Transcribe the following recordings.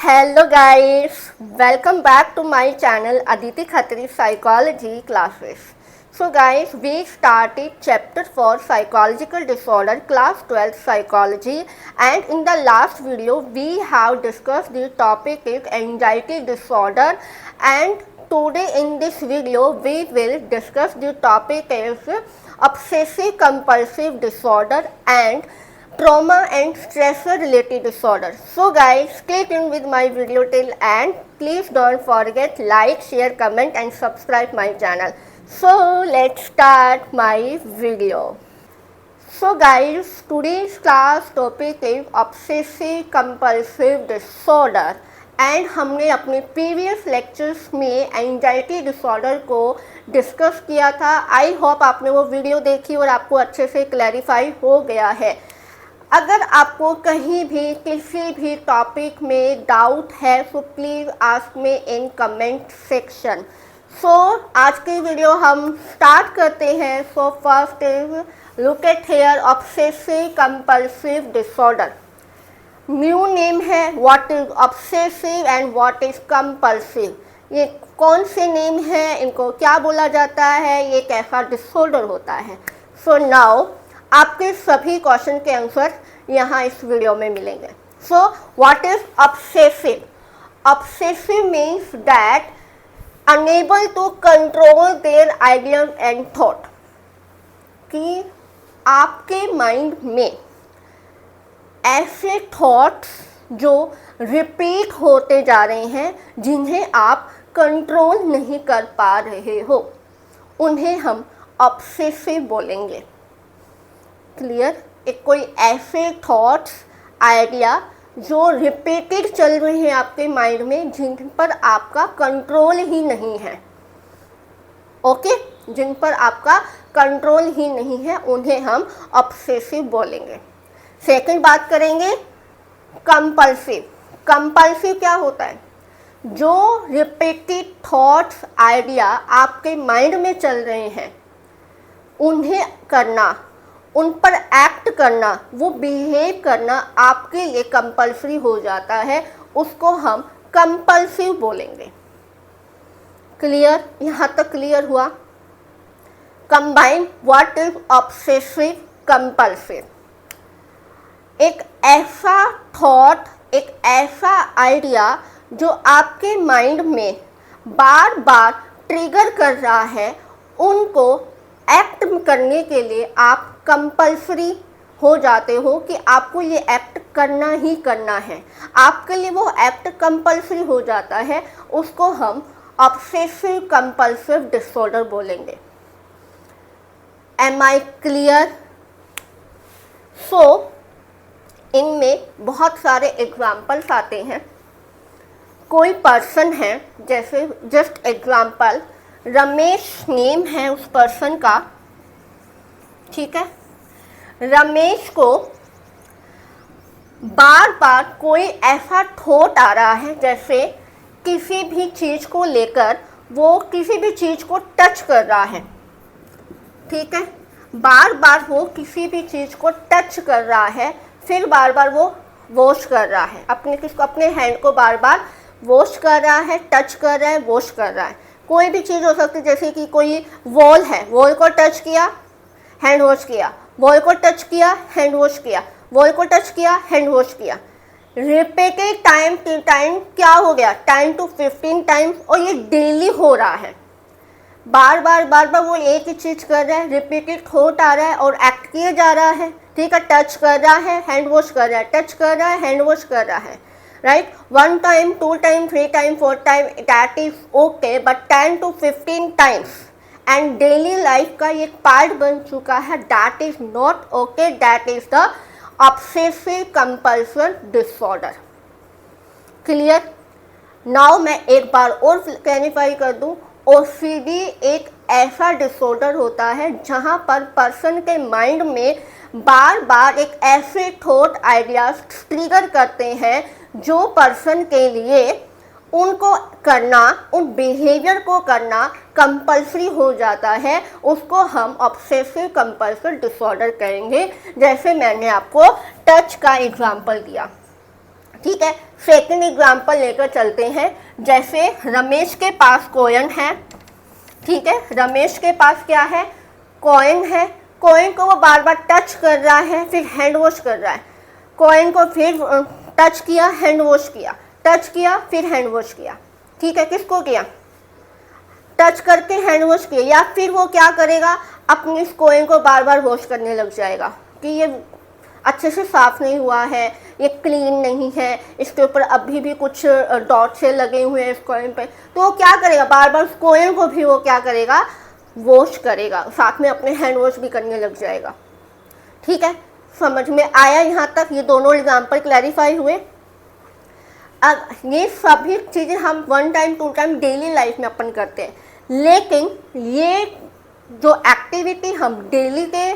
Hello guys, welcome back to my channel Aditi Khatri Psychology Classes. So guys, we started chapter 4 Psychological Disorder class 12 Psychology, and in the last video we have discussed the topic is anxiety disorder, and today in this video we will discuss the topic is obsessive compulsive disorder and trauma and stressor related disorder. So guys, stay tuned with my video till end. Please don't forget like, share, comment and subscribe my channel. So let's start my video. So guys, today's class topic is obsessive compulsive disorder and हमने अपने previous lectures में anxiety disorder को discuss किया था. I hope आपने वो video देखी और आपको अच्छे से क्लैरिफाई हो गया है. अगर आपको कहीं भी किसी भी टॉपिक में डाउट है तो please ask me in comment section. So आज की वीडियो हम स्टार्ट करते हैं. So first is look at here obsessive compulsive disorder. New name है what is obsessive and what is compulsive. ये कौन से नेम है, इनको क्या बोला जाता है, ये कैसा डिसऑर्डर होता है. सो नाउ आपके सभी क्वेश्चन के आंसर यहाँ इस वीडियो में मिलेंगे. So what is obsessive. Obsessive means that enable to control their ideas and thought. कि आपके माइंड में ऐसे थॉट्स जो रिपीट होते जा रहे हैं जिन्हें आप कंट्रोल नहीं कर पा रहे हो, उन्हें हम ऑब्सेसिव बोलेंगे. क्लियर. एक कोई ऐसे थॉट्स आइडिया जो रिपीटेड चल रहे हैं आपके माइंड में जिन पर आपका कंट्रोल ही नहीं है. ओके जिन पर आपका कंट्रोल ही नहीं है उन्हें हम ऑब्सेसिव बोलेंगे. सेकंड बात करेंगे कंपल्सिव. कंपल्सिव क्या होता है. जो रिपीटेड थॉट्स आइडिया आपके माइंड में चल रहे हैं उन्हें करना, उन पर एक्ट करना, वो बिहेव करना आपके लिए कंपल्सरी हो जाता है. उसको हम कंपल्सिव बोलेंगे. क्लियर. यहाँ तक क्लियर हुआ. Combine what is obsessive compulsive. एक ऐसा थॉट, एक ऐसा आइडिया जो आपके माइंड में बार बार ट्रिगर कर रहा है, उनको एक्ट करने के लिए आप कंपल्सरी हो जाते हो कि आपको ये एक्ट करना ही करना है. आपके लिए वो एक्ट कंपल्सरी हो जाता है. उसको हम ऑब्सेसिव कंपल्सिव डिसऑर्डर बोलेंगे. Am I clear. सो इनमें बहुत सारे एग्जाम्पल्स आते हैं. कोई पर्सन है, जैसे जस्ट एग्जाम्पल रमेश नेम है उस पर्सन का. ठीक है. रमेश को बार बार कोई ऐसा थॉट आ रहा है, जैसे किसी भी चीज़ को लेकर वो किसी भी चीज़ को टच कर रहा है. ठीक है. बार बार वो किसी भी चीज़ को टच कर रहा है, फिर बार बार वो वॉश कर रहा है. अपने हैंड को बार बार वॉश कर रहा है, टच कर रहा है, वॉश कर रहा है. कोई भी चीज़ हो सकती है, जैसे कि कोई वॉल है, वॉल को टच किया, हैंड वॉश किया, वॉल को टच किया, हैंड वॉश किया, वॉल को टच किया, हैंड वॉश किया. रिपीटेड टाइम टू टाइम क्या हो गया, 10 to 15 टाइम्स. और ये डेली हो रहा है. बार बार वो एक ही चीज़ कर रहा है, रिपीटेड थॉट आ रहा है और एक्ट किया जा रहा है. ठीक है. टच कर रहा है, हैंड वॉश कर रहा है, टच कर रहा है, हैंड वॉश कर रहा है. Right. 1 time, 2 time, 3 time, 4 time, that is okay. But 10 to 15 times and daily life का एक पार्ट बन चुका है. That is not okay. That is the obsessive compulsive disorder. Clear. Now मैं एक बार और क्लैरिफाई कर दूं. ओसीडी एक ऐसा डिसऑर्डर होता है जहां पर पर्सन के माइंड में बार बार एक ऐसे थॉट आइडियाज ट्रिगर करते हैं जो पर्सन के लिए उनको करना, उन बिहेवियर को करना कंपल्सरी हो जाता है. उसको हम ऑब्सेसिव कंपल्सिव डिसऑर्डर कहेंगे. जैसे मैंने आपको टच का एग्जांपल दिया. ठीक है. सेकंड एग्जाम्पल लेकर चलते हैं। जैसे रमेश के पास कॉइन है, ठीक है, रमेश के पास क्या है, कॉइन है। कॉइन को वो बार बार टच कर रहा है, फिर हैंड वॉश कर रहा है। कॉइन को फिर टच किया, हैंड वॉश किया, टच किया, फिर हैंड वॉश किया, ठीक है। किसको किया, टच करके हैंड वॉश किया। या फिर वो क्या करेगा, अपने इस कॉइन को बार बार वॉश करने लग जाएगा कि ये अच्छे से साफ नहीं हुआ है, ये क्लीन नहीं है, इसके ऊपर अभी भी कुछ डॉट से लगे हुए हैं इस कॉइन पे। तो वो क्या करेगा, बार बार उस कॉइन को भी वो क्या करेगा, वॉश करेगा, साथ में अपने हैंड वॉश भी करने लग जाएगा। ठीक है, समझ में आया यहाँ तक? ये दोनों एग्जाम्पल क्लैरिफाई हुए। अब ये सभी चीज़ें हम 1 टाइम 2 टाइम डेली लाइफ में अपन करते हैं, लेकिन ये जो एक्टिविटी हम डेली के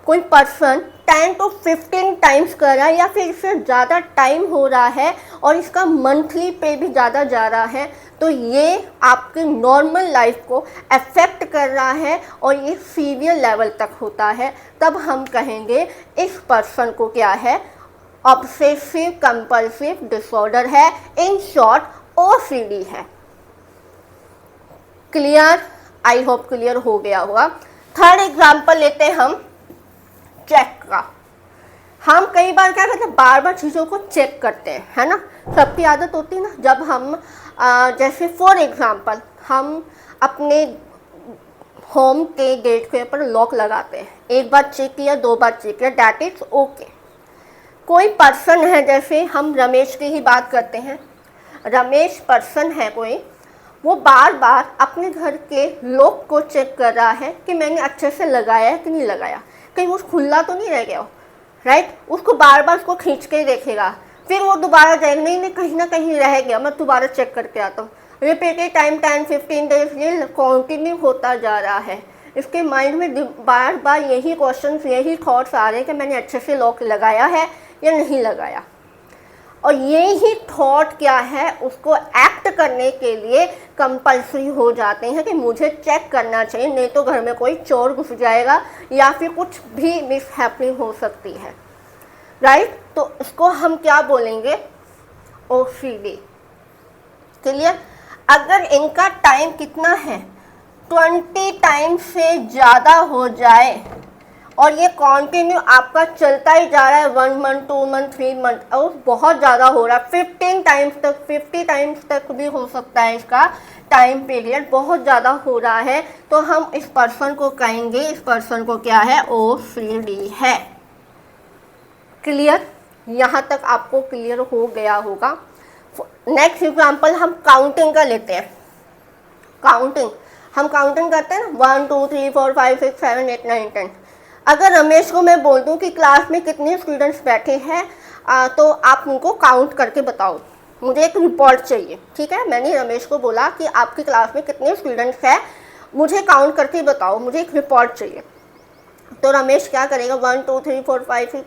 कोई पर्सन 10 to 15 टाइम्स कर रहा है या फिर इससे ज़्यादा टाइम हो रहा है और इसका मंथली पे भी ज़्यादा जा रहा है, तो ये आपकी नॉर्मल लाइफ को अफेक्ट कर रहा है और ये सीवियर लेवल तक होता है। तब हम कहेंगे इस पर्सन को क्या है, ऑब्सेसिव कंपल्सिव डिसऑर्डर है, इन शॉर्ट OCD है। क्लियर? आई होप क्लियर हो गया होगा। थर्ड एग्जाम्पल लेते हैं हम चेक का। हम कई बार क्या करते हैं, बार बार चीज़ों को चेक करते हैं, है ना। सबकी आदत होती है ना, जब हम जैसे फॉर एग्जांपल हम अपने होम के गेट के ऊपर लॉक लगाते हैं, एक बार चेक किया, 2 बार चेक किया, दैट इज ओके। कोई पर्सन है, जैसे हम रमेश की ही बात करते हैं, रमेश पर्सन है कोई, वो बार बार अपने घर के लॉक को चेक कर रहा है कि मैंने अच्छे से लगाया है कि नहीं लगाया, कहीं वो खुला तो नहीं रह गया हो, राइट। उसको बार बार उसको खींच के ही देखेगा, फिर वो दोबारा जाएगा, नहीं नहीं कहीं ना कहीं रह गया, मैं दोबारा चेक करके आता हूँ। रिपीटेड टाइम 10-15 डेज ये कंटिन्यू होता जा रहा है। इसके माइंड में बार बार यही क्वेश्चंस, यही थॉट्स आ रहे हैं कि मैंने अच्छे से लॉक लगाया है या नहीं लगाया। और यही थॉट क्या है, उसको एक्ट करने के लिए कंपल्सरी हो जाते हैं कि मुझे चेक करना चाहिए, नहीं तो घर में कोई चोर घुस जाएगा या फिर कुछ भी मिसहैपनिंग हो सकती है, राइट। तो इसको हम क्या बोलेंगे, OCD। क्लियर? अगर इनका टाइम कितना है, 20 टाइम से ज़्यादा हो जाए और ये कंटिन्यू आपका चलता ही जा रहा है, 1 मंथ 2 मंथ 3 मंथ, और बहुत ज़्यादा हो रहा है, 15 टाइम्स तक, 50 टाइम्स तक भी हो सकता है, इसका टाइम पीरियड बहुत ज़्यादा हो रहा है, तो हम इस पर्सन को कहेंगे, इस पर्सन को क्या है, OCD है। क्लियर? यहाँ तक आपको क्लियर हो गया होगा। नेक्स्ट एग्जाम्पल हम काउंटिंग का लेते हैं। काउंटिंग, हम काउंटिंग करते हैं ना, 1 2 3 4 5 6 7 8 9 10। अगर रमेश को मैं बोल दूं कि क्लास में कितने स्टूडेंट्स बैठे हैं, तो आप उनको काउंट करके बताओ, मुझे एक रिपोर्ट चाहिए। ठीक है, मैंने रमेश को बोला कि आपकी क्लास में कितने स्टूडेंट्स हैं, मुझे काउंट करके बताओ, मुझे एक रिपोर्ट चाहिए। तो रमेश क्या करेगा, 1 2 3 4 5 6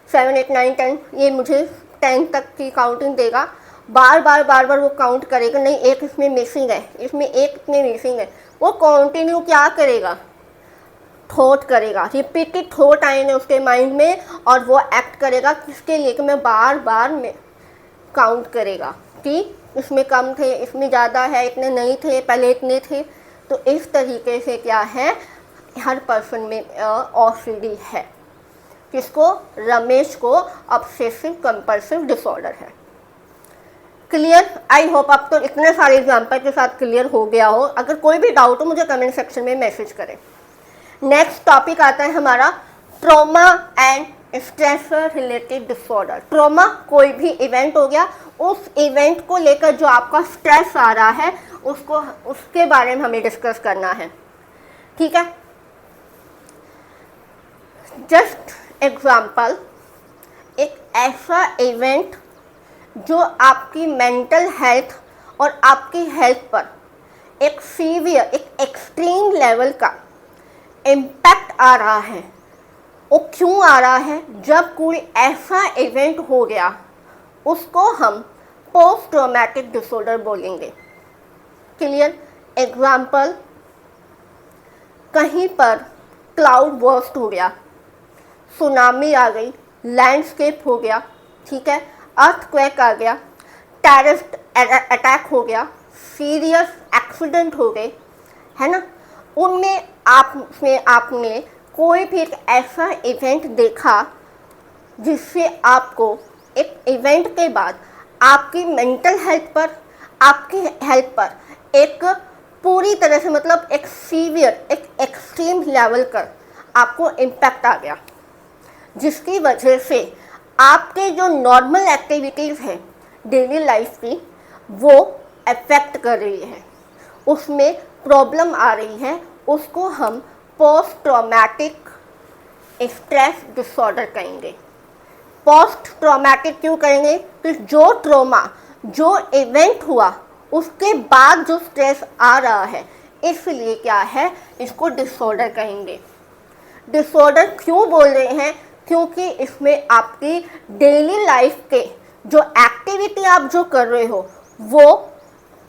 7 8 9 10, ये मुझे 10 तक की काउंटिंग देगा। बार बार वो काउंट करेगा, नहीं एक इसमें मिसिंग है, इसमें एक इतने मिसिंग है। वो कंटिन्यू क्या करेगा, थॉट करेगा, रिपीटेड थॉट आएंगे उसके माइंड में और वो एक्ट करेगा किसके लिए, कि मैं बार बार में काउंट करेगा कि इसमें कम थे, इसमें ज़्यादा है, इतने नहीं थे, पहले इतने थे। तो इस तरीके से क्या है, हर पर्सन में OCD है। किसको, रमेश को ऑब्सेसिव कंपल्सिव डिसऑर्डर है। क्लियर? आई होप आप तो इतने सारे एग्जाम्पल के साथ क्लियर हो गया हो। अगर कोई भी डाउट हो मुझे कमेंट सेक्शन में मैसेज करें। नेक्स्ट टॉपिक आता है हमारा trauma and stress related disorder. Trauma कोई भी इवेंट हो गया, उस इवेंट को लेकर जो आपका स्ट्रेस आ रहा है उसके बारे में हमें डिस्कस करना है। ठीक है, जस्ट एग्जाम्पल, एक ऐसा इवेंट जो आपकी मेंटल हेल्थ और आपकी हेल्थ पर एक सीवियर, एक एक्सट्रीम लेवल का इम्पैक्ट आ रहा है। वो क्यों आ रहा है, जब कोई ऐसा इवेंट हो गया उसको हम पोस्ट ट्रॉमेटिक डिसऑर्डर बोलेंगे। क्लियर? एग्जाम्पल, कहीं पर क्लाउड बर्स्ट हो गया, सुनामी आ गई, लैंडस्केप हो गया, ठीक है, अर्थक्वेक आ गया, टेररिस्ट अटैक हो गया, सीरियस एक्सीडेंट हो गए, है ना, उनमें आपने कोई भी एक ऐसा इवेंट देखा जिससे आपको एक इवेंट के बाद आपकी मेंटल हेल्थ पर, आपकी हेल्थ पर एक पूरी तरह से मतलब एक सीवियर, एक एक्सट्रीम लेवल का आपको इम्पैक्ट आ गया, जिसकी वजह से आपके जो नॉर्मल एक्टिविटीज़ हैं डेली लाइफ की वो अफेक्ट कर रही है, उसमें प्रॉब्लम आ रही है, उसको हम पोस्ट ट्रॉमेटिक स्ट्रेस डिसऑर्डर कहेंगे। पोस्ट ट्रॉमेटिक क्यों कहेंगे? कि जो ट्रॉमा, जो इवेंट हुआ उसके बाद जो स्ट्रेस आ रहा है, इसलिए क्या है, इसको डिसऑर्डर कहेंगे। डिसऑर्डर क्यों बोल रहे हैं? क्योंकि इसमें आपकी डेली लाइफ के जो एक्टिविटी आप जो कर रहे हो वो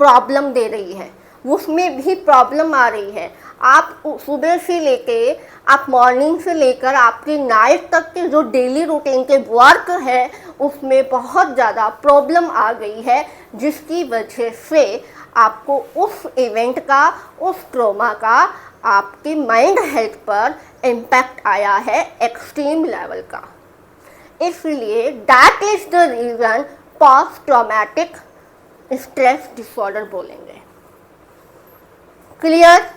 प्रॉब्लम दे रही है, उसमें भी प्रॉब्लम आ रही है। आप सुबह से लेके, आप मॉर्निंग से लेकर आपकी नाइट तक के जो डेली रूटीन के वर्क है उसमें बहुत ज़्यादा प्रॉब्लम आ गई है, जिसकी वजह से आपको उस इवेंट का, उस ट्रॉमा का आपकी माइंड हेल्थ पर इम्पैक्ट आया है एक्सट्रीम लेवल का। इसलिए that is the reason post traumatic stress disorder बोलेंगे। Clear?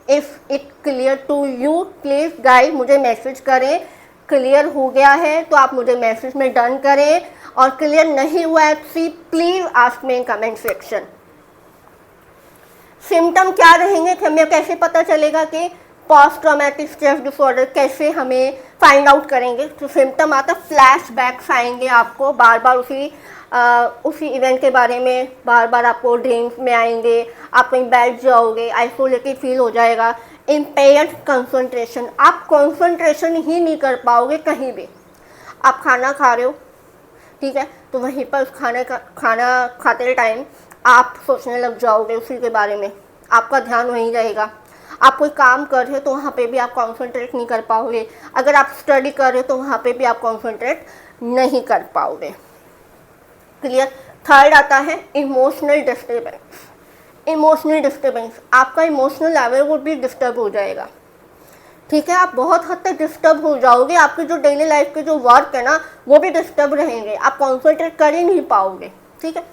If it clear to you, please guys मुझे मैसेज करें। क्लियर हो गया है तो आप मुझे मैसेज में डन करें, और क्लियर नहीं हुआ है तो please ask me in comment section. Symptom क्या रहेंगे, हमें कैसे पता चलेगा कि पोस्ट ट्रॉमेटिक स्ट्रेस डिसऑर्डर, कैसे हमें फाइंड आउट करेंगे? तो सिम्टम आता है फ्लैशबैक्स आएंगे आपको, बार बार उसी इवेंट के बारे में बार बार आपको ड्रीम्स में आएंगे, आप कहीं बैठ जाओगे, आइसोलेटेड फील हो जाएगा, इम्पेयर्ड कंसंट्रेशन, आप कंसंट्रेशन ही नहीं कर पाओगे कहीं भी। आप खाना खा रहे हो, ठीक है, तो वहीं पर उस खाना खाते टाइम आप सोचने लग जाओगे उसी के बारे में, आपका ध्यान वहीं रहेगा। आप कोई काम कर रहे हो तो वहाँ पे भी आप कॉन्सेंट्रेट नहीं कर पाओगे, अगर आप स्टडी कर रहे हो तो वहाँ पे भी आप कॉन्सेंट्रेट नहीं कर पाओगे। क्लियर? थर्ड आता है इमोशनल डिस्टर्बेंस। इमोशनल डिस्टर्बेंस, आपका इमोशनल लेवल वो भी डिस्टर्ब हो जाएगा, ठीक है, आप बहुत हद तक डिस्टर्ब हो जाओगे, आपके जो डेली लाइफ के जो वर्क है ना वो भी डिस्टर्ब रहेंगे, आप कॉन्सेंट्रेट कर ही नहीं पाओगे, ठीक है।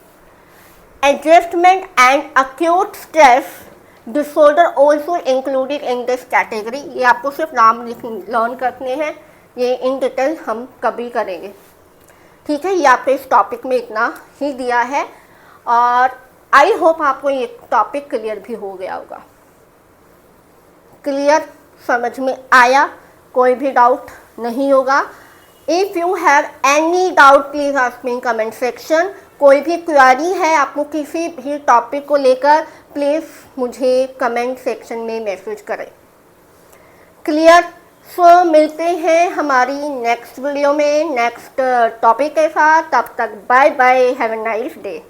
Adjustment and acute stress disorder also included in this category. ये आपको सिर्फ नाम लर्न करने हैं, ये इन डिटेल हम कभी करेंगे, ठीक है। ये आपको इस टॉपिक में इतना ही दिया है, और आई होप आपको ये टॉपिक क्लियर भी हो गया होगा। क्लियर? समझ में आया? कोई भी डाउट नहीं होगा। If you have any doubt please ask me in comment section. कोई भी क्वेरी है आपको किसी भी टॉपिक को लेकर, प्लीज़ मुझे कमेंट सेक्शन में मैसेज करें। क्लियर? सो मिलते हैं हमारी नेक्स्ट वीडियो में नेक्स्ट टॉपिक के साथ। तब तक bye bye, have a nice day.